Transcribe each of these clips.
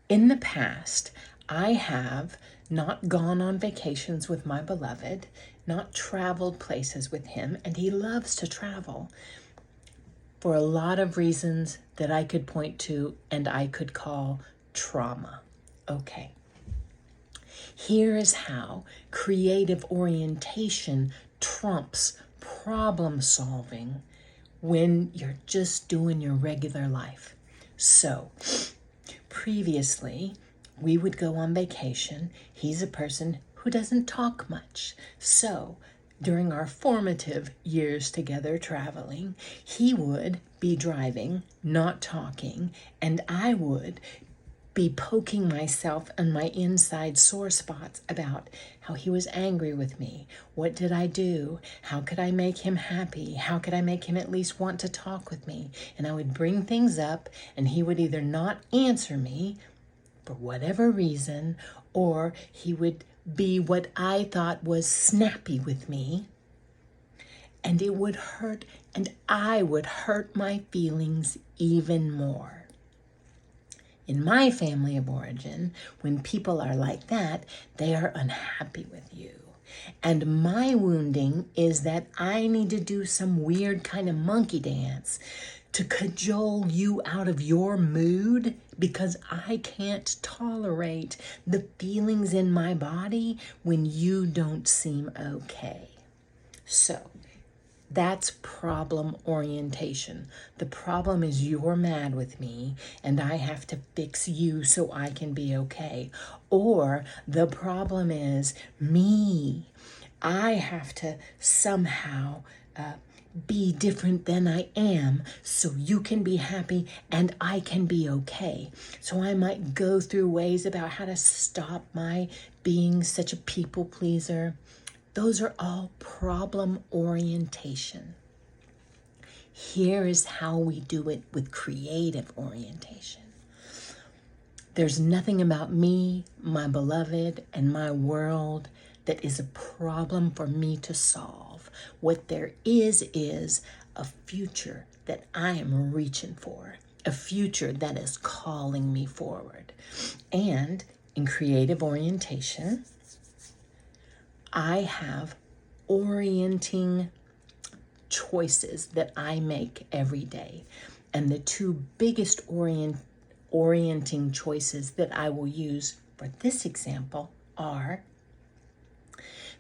In the past, I have not gone on vacations with my beloved, not traveled places with him, and he loves to travel for a lot of reasons that I could point to and I could call trauma. Okay. Here is how creative orientation trumps problem solving when you're just doing your regular life. So, previously, we would go on vacation. He's a person who doesn't talk much. So, during our formative years together traveling, he would be driving, not talking, and I would be poking myself on my inside sore spots about how he was angry with me. What did I do? How could I make him happy? How could I make him at least want to talk with me? And I would bring things up, and he would either not answer me for whatever reason, or he would be what I thought was snappy with me, and it would hurt, and I would hurt my feelings even more. In my family of origin, when people are like that, they are unhappy with you. And my wounding is that I need to do some weird kind of monkey dance to cajole you out of your mood because I can't tolerate the feelings in my body when you don't seem okay. So, that's problem orientation. The problem is you're mad with me and I have to fix you so I can be okay. Or the problem is me. I have to somehow be different than I am so you can be happy and I can be okay. So I might go through ways about how to stop my being such a people pleaser. Those are all problem orientation. Here is how we do it with creative orientation. There's nothing about me, my beloved, and my world that is a problem for me to solve. What there is a future that I am reaching for, a future that is calling me forward. And in creative orientation, I have orienting choices that I make every day. And the two biggest orienting choices that I will use for this example are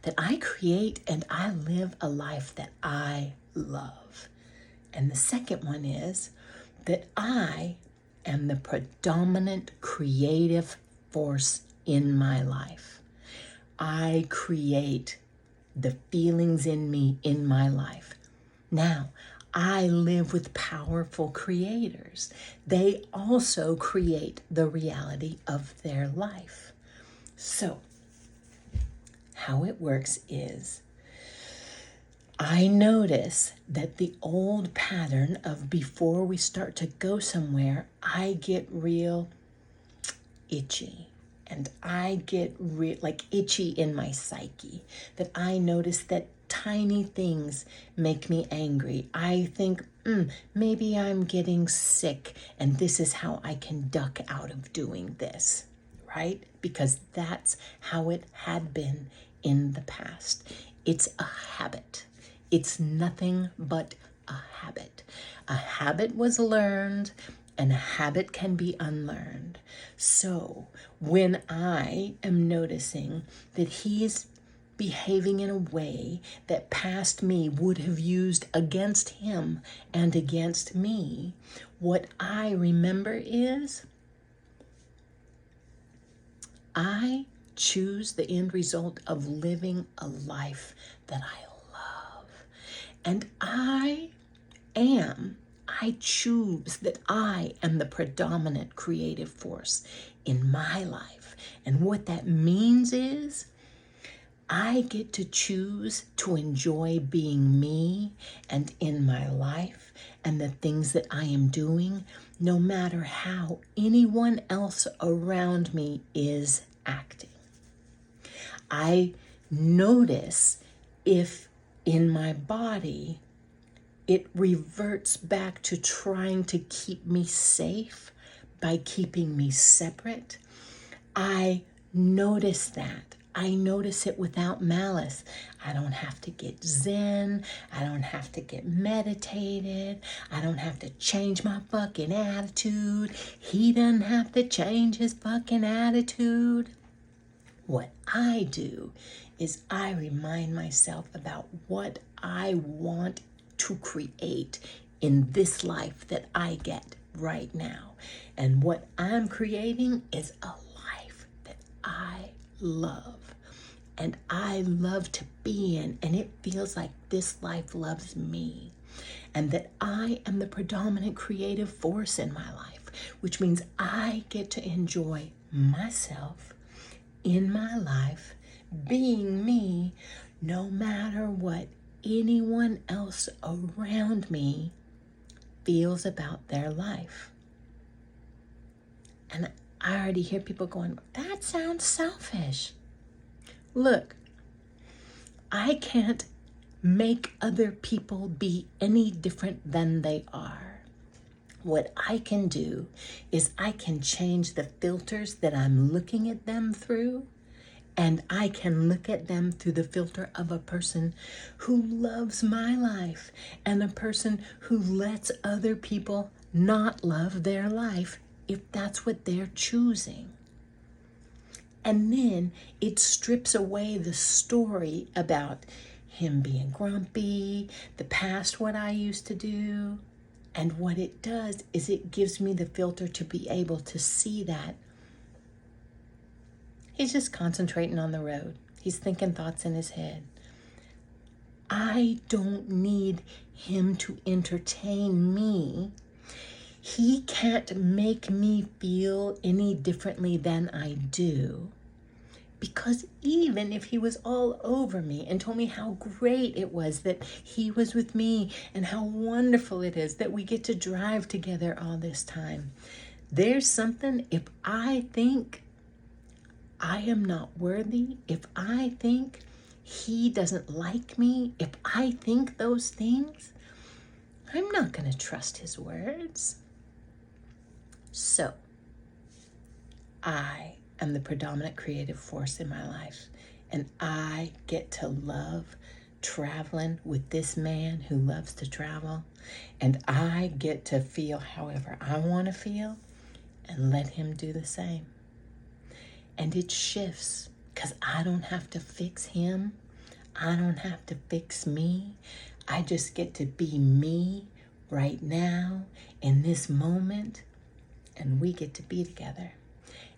that I create and I live a life that I love. And the second one is that I am the predominant creative force in my life. I create the feelings in me in my life. Now, I live with powerful creators. They also create the reality of their life. So, how it works is I notice that the old pattern of before we start to go somewhere, I get real itchy. And I get itchy in my psyche, that I notice that tiny things make me angry. I think, maybe I'm getting sick and this is how I can duck out of doing this, right? Because that's how it had been in the past. It's a habit. It's nothing but a habit. A habit was learned, and a habit can be unlearned. So when I am noticing that he's behaving in a way that past me would have used against him and against me, what I remember is I choose the end result of living a life that I love. And I choose that I am the predominant creative force in my life. And what that means is I get to choose to enjoy being me and in my life and the things that I am doing, no matter how anyone else around me is acting. I notice if in my body it reverts back to trying to keep me safe by keeping me separate, I notice that. I notice it without malice. I don't have to get zen. I don't have to get meditated. I don't have to change my fucking attitude. He doesn't have to change his fucking attitude. What I do is I remind myself about what I want to create in this life that I get right now. And what I'm creating is a life that I love and I love to be in, and it feels like this life loves me, and that I am the predominant creative force in my life, which means I get to enjoy myself in my life, being me, no matter what anyone else around me feels about their life. And I already hear people going, that sounds selfish. Look, I can't make other people be any different than they are. What I can do is I can change the filters that I'm looking at them through, and I can look at them through the filter of a person who loves my life and a person who lets other people not love their life if that's what they're choosing. And then it strips away the story about him being grumpy, the past, what I used to do. And what it does is it gives me the filter to be able to see that he's just concentrating on the road. He's thinking thoughts in his head. I don't need him to entertain me. He can't make me feel any differently than I do. Because even if he was all over me and told me how great it was that he was with me and how wonderful it is that we get to drive together all this time, there's something, if I think I am not worthy, if I think he doesn't like me, if I think those things, I'm not going to trust his words. So, I am the predominant creative force in my life, and I get to love traveling with this man who loves to travel, and I get to feel however I want to feel and let him do the same. And it shifts because I don't have to fix him. I don't have to fix me. I just get to be me right now in this moment, and we get to be together.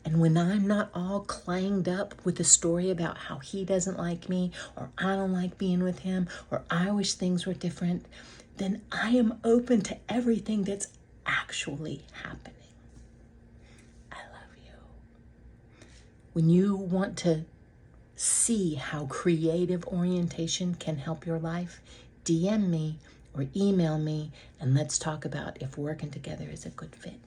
And when I'm not all clanged up with a story about how he doesn't like me, or I don't like being with him, or I wish things were different, then I am open to everything that's actually happening. I love you. When you want to see how creative orientation can help your life, DM me or email me, and let's talk about if working together is a good fit.